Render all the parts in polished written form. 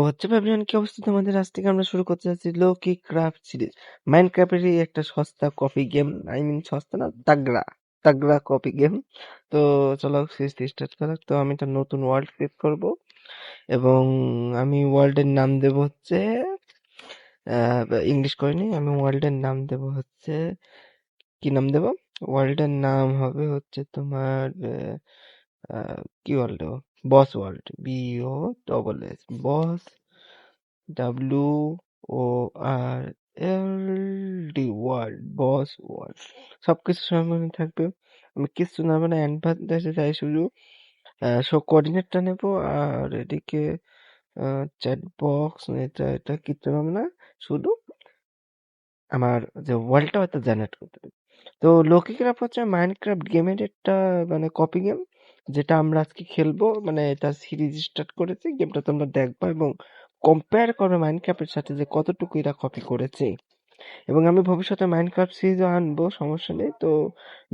হচ্ছে ভাবলেন কি অবস্থা তোমাদের? আজ থেকে আমরা শুরু করতে যাচ্ছি লোকি ক্রাফট সিরিজ। মাইনক্রাফটেরই একটা সস্তা কপি গেম, আই মিন সস্তা না, তাগড়া তাগড়া কপি গেম। তো চলো সিরিজটি স্টার্ট করা। তো আমি একটা নতুন ওয়ার্ল্ড ক্রিয়েট করব এবং আমি ওয়ার্ল্ডের নাম দেব হচ্ছে ইংলিশ করিনি, আমি ওয়ার্ল্ডের নাম দেব হচ্ছে, কি নাম দেব? ওয়ার্ল্ডের নাম হবে হচ্ছে তোমার কি ওয়ার্ল্ড দেবো? বস ওয়ার্ল্ড, BOSS বস, WORLD ওয়ার্ল্ড, বস ওয়ার্ল্ড। সবকিছু সামনে থাকবে। আমি কিছু না মানে অ্যাডভান্টেজে যাই শুধু শো কোঅর্ডিনেটটা নেবো, আর এদিকে চ্যাট বক্স, এটা এটা কিচ্ছু হবে না, শুধু আমার যে ওয়ার্ল্ডটা হয়তো জেনারেট করতে হবে। তো লোকি ক্রাফট হচ্ছে মাইনক্রাফট গেমের একটা মানে কপি গেম, যেটা আমরা আজকে খেলবো। মানে এটা সিরিজ স্টার্ট করেছি, গেমটা তোমরা দেখবা এবং কম্পেয়ার করবে মাইনক্রাফটের সাথে যে কতটুকু এরা কপি করেছে। এবং আমি ভবিষ্যতে মাইনক্রাফট সিরিজও আনবো, সমস্যা নেই। তো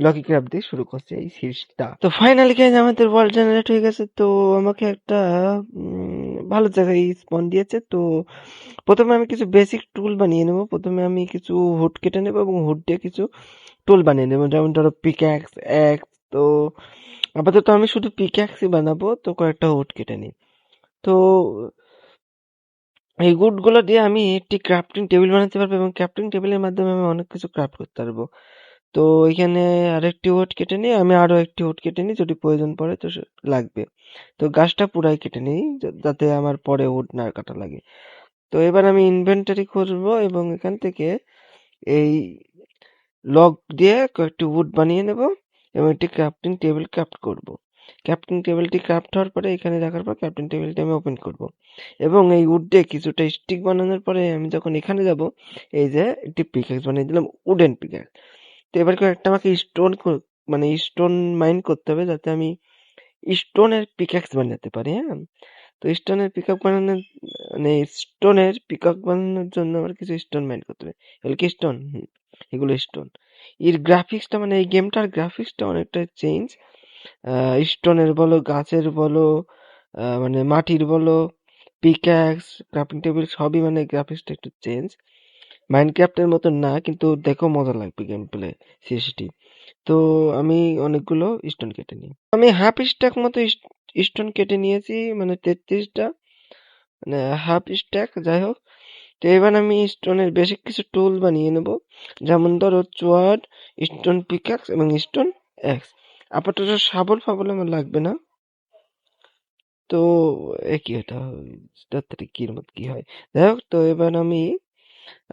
লকি ক্রাফট দিয়ে শুরু করছি এই সিরিজটা। তো ফাইনালি গাইজ আমাদের ওয়ার্ল্ড জেনারেট হয়ে গেছে। তো আমাকে একটা ভালো জায়গায় স্পন দিয়েছে। তো প্রথমে আমি কিছু বেসিক টুল বানিয়ে নেব। প্রথমে আমি কিছু হুড কেটে নেব এবং হুড দিয়ে কিছু টুল বানিয়ে নেব, যেমন ধরো পিক্যাক্স, অ্যাক্স। তো আপাতত আমি শুধু পিক্যাক্সই বানাবো, তো কয়েকটা হুড কেটে নিই। তো এই গুডগুলো দিয়ে আমি একটি ক্রাফটিং টেবিল বানাতে পারবো এবং ক্রাফটিং টেবিলের মাধ্যমে আমি অনেক কিছু ক্রাফট করতে পারবো। তো এখানে আরেকটি উড কেটে নিই, আমি আরো একটি উড কেটে নিই, যদি প্রয়োজন পড়ে তো লাগবে। তো গাছটা পুরাই কেটে নিই যাতে আমার পরে উড না কাটা লাগে। তো এবার আমি ইনভেন্টরি করবো এবং এখান থেকে এই লগ দিয়ে কয়েকটি উড বানিয়ে নেব এবং একটি ক্রাফটিং টেবিল ক্রাফট করব। ক্রাফটিং টেবিলটি ক্রাফট হওয়ার পরে এখানে রাখার পর ক্রাফটিং টেবিলটি আমি ওপেন করব এবং এই উড দিয়ে কিছুটা স্টিক বানানোর পরে আমি যখন এখানে যাব, এই যে একটি পিক্যাক্স বানিয়ে দিলাম, উডেন পিক্যাক্স। তো এবার একটা আমাকে স্টোন মানে স্টোন মাইন করতে হবে যাতে আমি স্টোনের পিক্যাক্স বানাতে পারি। হ্যাঁ, তো স্টোনের পিকক বানানোর মানে স্টোনের পিকক বানানোর জন্য আমার কিছু স্টোন মাইন করতে হবে। এগুলো কি স্টোন? এগুলো স্টোন। এর গ্রাফিক্সটা মানে এই গেমটার গ্রাফিক্সটা অনেকটা চেঞ্জ। স্টোনের বলো, গাছের বলো, মানে মাটির বলো, পিক্যাক্স, ক্রাফটিং টেবিল সবই মানে গ্রাফিক্সটা একটু চেঞ্জ। মাইনক্রাফটের মতো না, কিন্তু দেখো মজা লাগবে গেম প্লে সিএসটি। তো আমি অনেকগুলো স্টোন কেটে নিই। আমি হাফ স্ট্যাক মতো স্টোন কেটে নিয়েছি, মানে 33টা, মানে হাফ স্ট্যাক, যাই হোক। তো এবার আমি স্টোনের বেসিক কিছু টুল বানিয়ে নেব, যেমন ধরো সোয়ার্ড, স্টোন পিক্যাক্স এবং স্টোন অ্যাক্স। আপাতত শাবল ফাবল আমার লাগবে না। তো কি এটা তাড়াতাড়ি কির মত কি হয়, যাই হোক। তো এবার আমি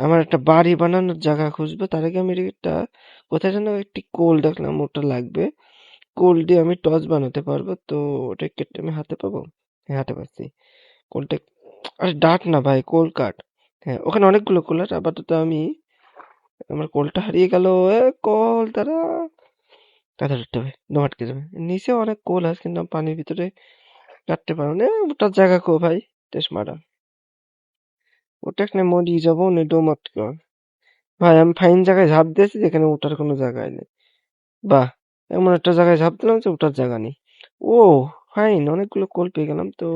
আমার একটা বাড়ি বানানোর জায়গা খুঁজবো। তার আগে আমি একটা কোথায় যেন একটি কোল দেখলাম, ওটা লাগবে। কোল দিয়ে আমি টর্চ বানাতে পারবো। তো ওটা কেটে আমি হাতে পাবো? হ্যাঁ, হাতে পাচ্ছি। কোলটা, আরে ডাট না ভাই, কোল কাঠ। হ্যাঁ, ওখানে অনেকগুলো কোল আছে। আপাতত আমি, আমার কোলটা হারিয়ে গেল। এ কোল তারা কাঁথা ধরতে হবে, দম আটকে যাবে। নিচে অনেক কোল আছে কিন্তু আমি পানির ভিতরে কাটতে পারবো না। ওটার জায়গা কো ভাই, তেস মারা। ওটা এখানে মরিয়ে যাবো না, দম আটকে যাবে। ভাই আমি ফাইন জায়গায় ঝাঁপ দিয়েছি যেখানে ওঠার কোনো জায়গায় নেই। বাহ, এমন একটা জায়গায় ঝাঁপ দিলাম যে ওঠার জায়গা নেই। ও ফাইন, অনেকগুলো কোল পেয়ে গেলাম। তো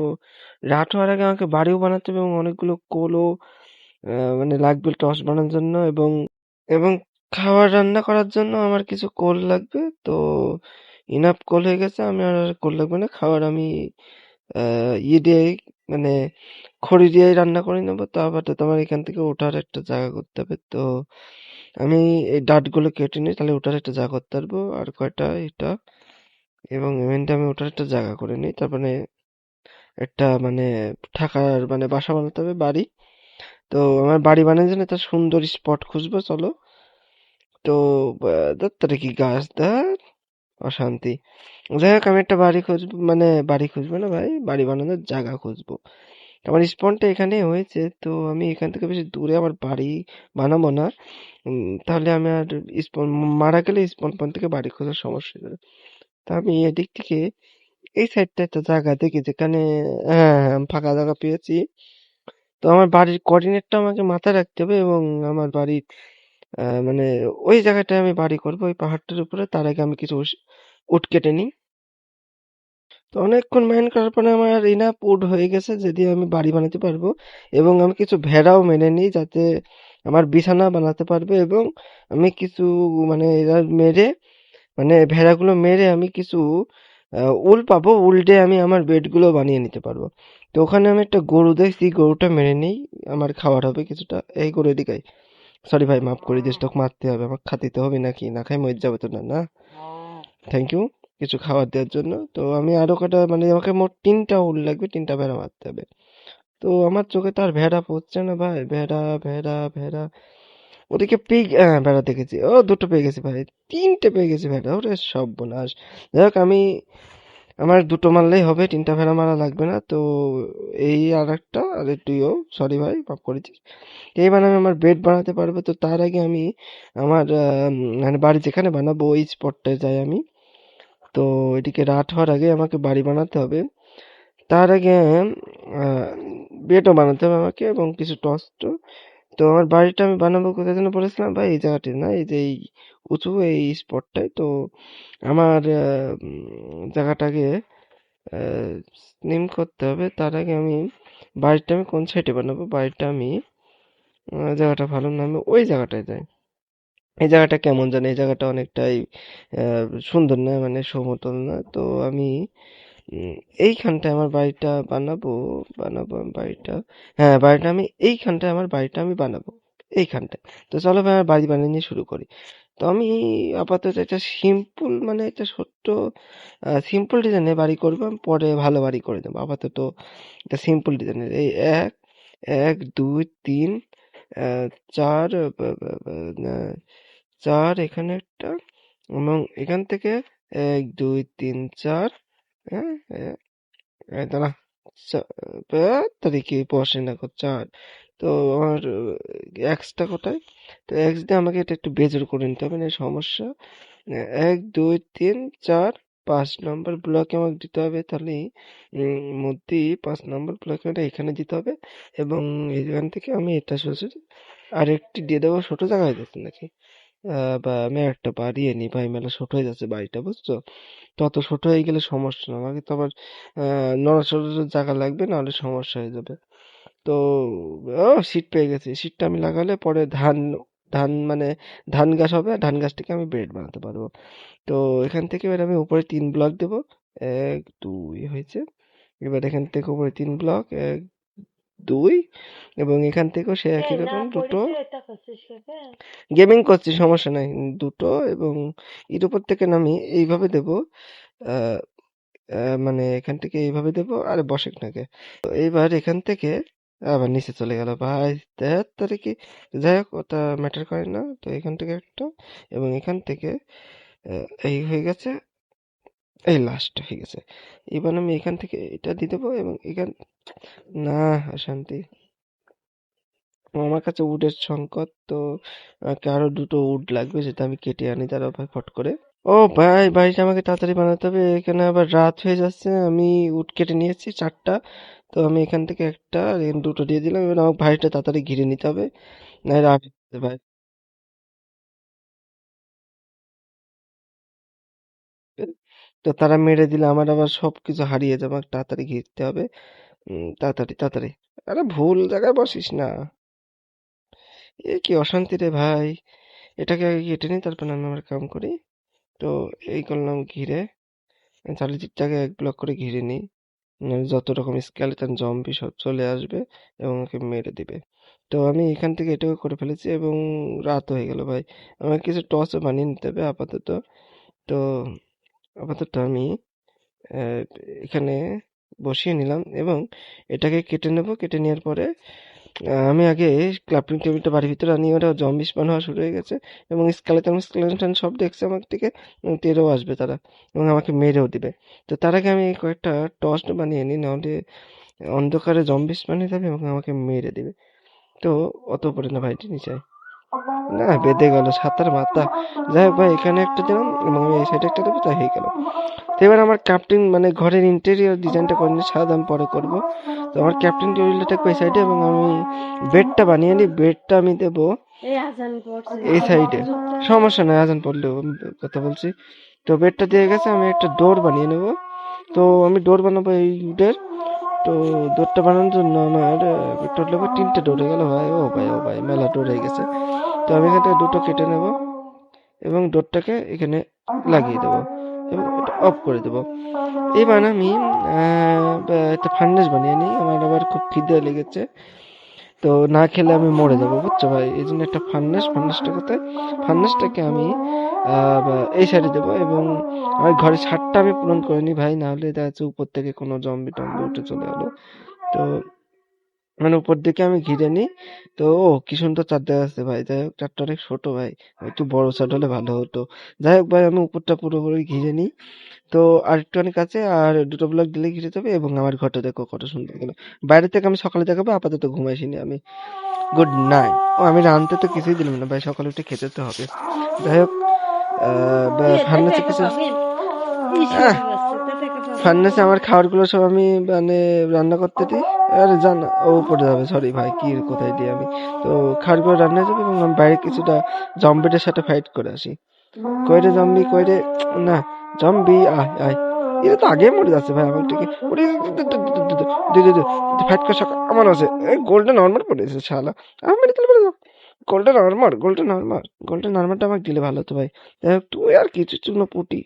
রাত হওয়ার আগে আমাকে বাড়িও বানাতে হবে এবং অনেকগুলো কোলও মানে লাগবে টর্চ বানানোর জন্য, এবং এবং খাবার রান্না করার জন্য আমার কিছু কোল লাগবে। তো ইনাফ কোল হয়ে গেছে, আমি আর কোল লাগবে না। খাবার আমি ইয়ে দিয়ে, মানে খড়ি দিয়েই রান্না করে নেবো। তো আপাতত আমার এখান থেকে ওঠার একটা জায়গা করতে হবে। তো আমি এই ডাটগুলো কেটে নিই, তাহলে ওঠার একটা জায়গা করতে পারবো। আর কয়টা এটা এবং ইভেন্টে আমি ওঠার একটা জায়গা করে নিই, তারপরে একটা মানে থাকার মানে বাসা বানাতে হবে, বাড়ি। তো আমার বাড়ি বানানোর জন্য একটা সুন্দর স্পট খুঁজবো, চলো। তো দত্তরে কি গাছ দেখ, অশান্তি। যাই হোক, আমি একটা বাড়ি খুঁজবো, মানে বাড়ি খুঁজবো না ভাই, বাড়ি বানানোর জায়গা খুঁজবো। আমার স্পনটা এখানে হয়েছে, তো আমি এখান থেকে বেশি দূরে আমার বাড়ি বানাবো না। তাহলে আমি আর স্পন মারা গেলে স্পন পয়েন্ট থেকে বাড়ি খোঁজার সমস্যা হবে। তা আমি এদিক থেকে এই সাইডটা একটা জায়গা দেখি যেখানে, হ্যাঁ হ্যাঁ, আমি ফাঁকা জায়গা পেয়েছি। তো আমার বাড়ির কোঅর্ডিনেটটা আমাকে মাথায় রাখতে হবে এবং আমার বাড়ির মানে ওই জায়গাটায় আমি বাড়ি করবো, ওই পাহাড়টার উপরে। তার আগে আমি কিছু উট কেটে নিই। তো অনেকক্ষণ মাইন্ড করার পরে আমার ইনাফ উড হয়ে গেছে, যদি আমি বাড়ি বানাতে পারবো। এবং আমি কিছু ভেড়াও মেনে নিই, যাতে আমার বিছানা বানাতে পারবে। এবং আমি কিছু মানে এরা মেরে, মানে ভেড়াগুলো মেরে আমি কিছু উল পাবো, উল দিয়ে আমি আমার বেডগুলো বানিয়ে নিতে পারবো। তো ওখানে আমি একটা গরু দেখছি, গরুটা মেরে নিই, আমার খাবার হবে কিছুটা। এই গরু এদিকে, সরি ভাই, মাফ করে দিস, তোকে মারতে হবে, আমার খাতে তো হবে নাকি, না খাই মরে যাবে তো না না। থ্যাংক ইউ কিছু খাবার দেওয়ার জন্য। তো আমি আরো কটা, মানে আমাকে মোট 3টা উল লাগবে, 3টা ভেড়া মারতে হবে। তো আমার চোখে তো আর ভেড়া পড়ছে না ভাই, ভেড়া ভেড়া ভেড়া। ওদিকে পিগ, হ্যাঁ ভেড়া দেখেছি, ও 2টো পেয়ে গেছি ভাই, 3টে পেয়ে গেছি ভেড়া, ওরে সব বোনাস। যাই হোক, আমি আমার 2টো মারলেই হবে, 3টা ভেড়া মারা লাগবে না। তো এই আর একটা, আরে তুইও, সরি ভাই, মাফ করেছিস। এইবার আমি আমার বেড বানাতে পারবো। তো তার আগে আমি আমার মানে বাড়ি যেখানে বানাবো ওই স্পটটায় যাই আমি। তো এদিকে রাত হওয়ার আগে আমাকে বাড়ি বানাতে হবে। তার আগে আহ, বেডও বানাতে হবে আমাকে, এবং কিছু টস্ট। তো আমার বাড়িটা আমি বানাবো কোথায় যেন বলেছিলাম ভাই, এই জায়গাটি না, এই যে এই উঁচু এই স্পটটায়। তো আমার জায়গাটাকে নেম করতে হবে। তার আগে আমি বাড়িটা আমি কোন সাইডে বানাবো, বাড়িটা আমি জায়গাটা ভালো না, আমি ওই জায়গাটায় যাই। এই জায়গাটা কেমন জানি, এই জায়গাটা অনেকটাই সুন্দর না, মানে সমতল না। তো আমি উম, এইখানটায় আমার বাড়িটা বানাবো। বানাবো আমি বাড়িটা, হ্যাঁ বাড়িটা আমি এইখানটায়, আমার বাড়িটা আমি বানাবো এইখানটায়। তো চলো ভাই, আমার বাড়ি বানিয়ে নিয়ে শুরু করি। তো আমি আপাতত একটা সিম্পল, মানে একটা ছোট্ট সিম্পল ডিজাইনের বাড়ি করবো, আমি পরে ভালো বাড়ি করে দেবো। আপাতত একটা সিম্পল ডিজাইনের, এই এক, এক দুই তিন, আহ, চার, আহ, চার এখানে একটা, এবং এখান থেকে এক দুই তিন চার, হ্যাঁ, দাঁড়া, তারিখে বসে না গো, চার। তো আমার এক্সটা কোথায়? তো এক্স দিয়ে আমাকে এটা একটু বেজোর করে নিতে হবে, না সমস্যা। এক দুই তিন চার, 5 নম্বর ব্লকে আমাকে দিতে হবে, তাহলে মধ্যেই 5 নম্বর ব্লকে এটা এখানে দিতে হবে। এবং এখান থেকে আমি এটা সোজা আরেকটি দিয়ে দেবো, ছোট জায়গায় যাচ্ছে নাকি? বা আমি একটা বাড়িয়ে নিই ভাই, মেলা ছোট হয়ে যাচ্ছে বাড়িটা, বুঝছো? তত ছোট হয়ে গেলে সমস্যা না, আমাকে তো আবার নড়াচড়ার জায়গা লাগবে, নাহলে সমস্যা হয়ে যাবে। তো ও সিট পেয়ে গেছি, সিটটা আমি লাগালে পরে ধান, ধান মানে ধান গাছ হবে, আর ধান গাছ থেকে আমি ব্রেড বানাতে পারবো। তো এখান থেকে এবার আমি উপরে 3 ব্লক দেবো, এক দুই হয়েছে। এবার এখান থেকে উপরে 3 ব্লক, এক দুই, এবং এখান থেকেও সে একই রকম দুটো। গেমিং করছি, সমস্যা নাই, দুটো। এবং এর উপর থেকে নামি এইভাবে দেবো, আহ, মানে এখান থেকে এইভাবে দেবো, আরে বসেক নাকি। তো এইবার এখান থেকে আবার নিচে চলে গেল ভাই, দেড় তারিখে। যাই হোক, ওটা ম্যাটার করে না। তো এখান থেকে একটা, এবং এখান থেকে এই হয়ে গেছে, এই লাস্ট হয়ে গেছে। এবার আমি এখান থেকে এটা দিয়ে দেবো, এবং এখান, না, অশান্তি, আমার কাছে উডের সংকট। তো আমাকে আরো 2টো উড লাগবে, যেটা আমি কেটে আনি, তারা ভাই ফট করে। ও ভাই, বাড়িটা আমাকে তাড়াতাড়ি বানাতে হবে, এখানে আবার রাত হয়ে যাচ্ছে। আমি উড কেটে নিয়েছি 4টা। তো আমি এখান থেকে একটা আর এখানে 2টো দিয়ে দিলাম। এবার আমার বাড়িটা তাড়াতাড়ি ঘিরে নিতে হবে, না রাত হয়ে যাচ্ছে ভাই। তো তারা মেরে দিলে আমার আবার সবকিছু হারিয়ে যাবে, আমাকে তাড়াতাড়ি ঘিরতে হবে। তাড়াতাড়ি তাড়াতাড়ি, আরে ভুল জায়গায় বসিস না, এ কি অশান্তি রে ভাই। এটাকে আগে কেটে নিই, তারপর আমি আমার কাম করি। তো এই করলাম ঘিরে, চারিদিকটাকে 1 ব্লক করে ঘিরে নিই, নাহলে যত রকম স্কেলেটন জম্বি সব চলে আসবে এবং ওকে মেরে দিবে। তো আমি এখান থেকে এটাও করে ফেলেছি, এবং রাত হয়ে গেল ভাই। আমাকে কিছু টর্চও বানিয়ে নিতে হবে আপাতত। তো আপাতত আমি আহ, এখানে বসিয়ে নিলাম, এবং এটাকে কেটে নেব। কেটে নেওয়ার পরে আমি আগে ক্রাফটিং টেবিলটা বাড়ির ভিতরে আনি, ওরা জম্বি স্পান হওয়া শুরু হয়ে গেছে, এবং স্কেলেটন স্কেলেটন সব দেখছে আমার দিকে, এবং তেড়েও আসবে তারা, এবং আমাকে মেরেও দিবে। তো তার আগে আমি কয়েকটা টর্চ বানিয়ে নিই, নাহলে অন্ধকারে জম্বি স্পান হয়ে যাবে এবং আমাকে মেরে দিবে। তো অত উপরে না ভাই, নিচে না, বেঁধে গেল সাতার মাথা। যাই হোক ভাই, এখানে একটা দিলাম, এবং আমি এই সাইডে একটা দেবো, তাই হয়ে গেল। তো এবার আমার ক্রাফটিং, মানে ঘরের ইন্টেরিয়র ডিজাইনটা করে নিই, সাদা আমি পরে করবো। তো আমার ক্রাফটিং টেবিলটা থাকবে এই সাইডে, এবং আমি বেডটা বানিয়ে নিই। বেডটা আমি দেবো এই সাইডে, সমস্যা নয়, আজান পড়লেও আমি কথা বলছি। তো বেডটা দিয়ে গেছে, আমি একটা ডোর বানিয়ে নেবো, তো আমি ডোর বানাবো এই উডের। তো ডোরটা বানানোর জন্য আমার টোটাল 3টে ডোর হয়ে গেল ভাই। ও ভাই মেলা ডোর হয়ে গেছে। তো আমি এখান থেকে দুটো কেটে নেব এবং ডোরটাকে এখানে লাগিয়ে দেবো এবং এটা অফ করে দেবো। এবার আমি একটা ফার্নেস বানিয়ে নিই, আমার আবার খুব খিদে লেগেছে। তো না খেলে আমি মরে যাবো বুঝছো ভাই, এই জন্য একটা ফার্নেসটা কোথায়, ফার্নেসটাকে আমি এই সাইডে দেবো এবং আমার ঘরের ছাদটা আমি পূরণ করে নিই ভাই, নাহলে দেখা যাচ্ছে উপর থেকে কোনো জম্বি টম্বি উঠে চলে এলো। তো মানে উপর দিকে আমি ঘিরে নিই। তো কি সুন্দর চাঁদ দেখা যাচ্ছে ভাই। যাই হোক চাঁদটা অনেক ছোট ভাই, একটু বড় চাঁদ হলে ভালো হতো। যাই হোক ভাই আমি উপরটা পুরোপুরি ঘিরে নিই। তো আর একটুখানি কাছে আর দুটো ব্লক দিলে ঘিরে যাবে এবং আমার ঘরটা দেখো কত সুন্দর গেল। বাইরে থেকে আমি সকালে দেখাবো, আপাতত ঘুমাইছিনি আমি। Good night. আমি রাঁধতে তো কিছুই দিলাম না ভাই, সকালে উঠে খেতে তো হবে। যাই হোক ফার্নেসে কিছু ফার্নেসে আমার খাবারগুলো সব আমি মানে রান্না করতে দিই। আরে জানা ও পড়ে যাবে, সরি ভাই, কি কোথায় দিই আমি। তো খাবারগুলো রান্না হয়ে যাবে এবং আমি বাইরে কিছুটা জম্বিদের সাথে ফাইট করে আসি। কইরে জম্বি কইরে, না জম্বি আয় আয়, এরা তো আগে মরে যাচ্ছে ভাই আমার থেকে। ওরে ফাইট করার শখ আমার আছে। গোল্ডেন আর্মার পড়েছে শালা, আমি মেরে দিলে পড়ে যাও। গোল্ডেন আর্মারটা আমাকে দিলে ভালো হতো ভাই। যাই হোক তুই আর কিছু চুনো পুটি,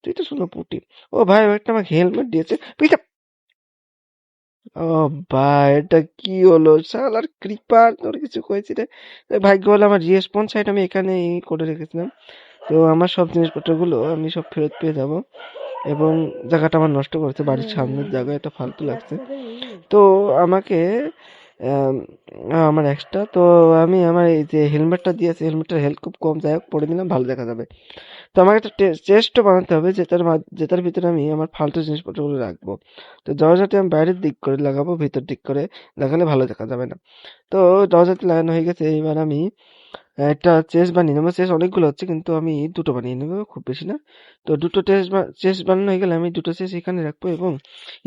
তুই তো শুনো পুটি। ও ভাই একটা আমাকে হেলমেট দিয়েছে পিঠা। ও ভাই এটা কি হলো, শালার ক্রিপার তোর কিছু কয়েছি রে। ভাগ্য হলো আমার রেসপন্স সাইট আমি এখানে করে রেখেছিলাম। তো আমার সব জিনিসপত্রগুলো আমি সব ফেরত পেয়ে যাব এবং জায়গাটা আমার নষ্ট করেছে, বাড়ির সামনের জায়গা, এটা ফালতু লাগছে। তো আমাকে আম, আমার এক্সট্রা তো আমি আমার এই যে হেলমেটটা দিয়েছি, হেলমেটটার হেলথ খুব কম, যাই হোক পরে নিলাম ভালো দেখা যাবে। তো আমাকে একটা চেস্টও বানাতে হবে যেটার ভিতরে আমি আমার ফালতু জিনিসপত্রগুলো রাখবো। তো দরজাটি আমি বাইরের দিক করে লাগাবো, ভিতর দিক করে লাগালে ভালো দেখা যাবে না। তো দরজাটি লাগানো হয়ে গেছে, এবার আমি একটা চেস বানিয়ে নেবো। চেস অনেকগুলো হচ্ছে কিন্তু আমি দুটো বানিয়ে নেবো, খুব বেশি না। তো দুটো চেস বানানো হয়ে গেলে আমি দুটো চেস এখানে রাখবো এবং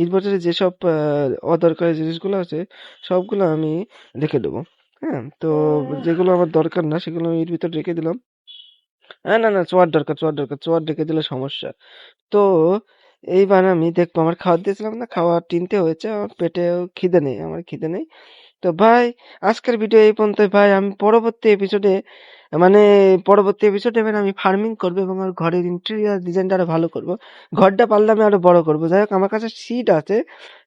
এর ভিতরে যেসব অদরকারি জিনিসগুলো আছে সবগুলো আমি রেখে দেবো। হ্যাঁ, তো যেগুলো আমার দরকার না সেগুলো আমি এর ভিতরে রেখে দিলাম। হ্যাঁ না না, চোয়ার রেখে দিলে সমস্যা। তো এইবার আমি দেখবো, আমার খাবার দিয়েছিলাম না, খাওয়ার 3টে হয়েছে, আমার পেটেও খিদে নেই, আমার খিদে নেই। তো ভাই আজকের ভিডিও এই পর্যন্তই ভাই। আমি মানে পরবর্তী এপিসোডে এবার আমি ফার্মিং করবো এবং আমার ঘরের ইন্টেরিয়ার ডিজাইনটা আরো ভালো করব। ঘরটা পারলে আমি আরো বড় করব। যাই হোক আমার কাছে সিড আছে,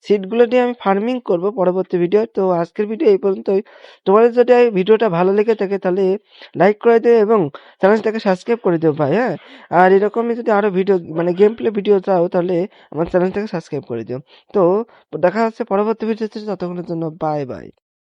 সিডগুলো দিয়ে আমি ফার্মিং করব পরবর্তী ভিডিও। তো আজকের ভিডিও এই পর্যন্তই। তোমাদের যদি এই ভিডিওটা ভালো লেগে থাকে তাহলে লাইক করে দিও এবং চ্যানেলটাকে সাবস্ক্রাইব করে দিও ভাই। হ্যাঁ, আর এরকমই যদি আরো ভিডিও মানে গেম প্লে ভিডিও চাও তাহলে আমার চ্যানেলটাকে সাবস্ক্রাইব করে দিও। তো দেখা হচ্ছে পরবর্তী ভিডিওতে, ততক্ষণের জন্য বাই বাই।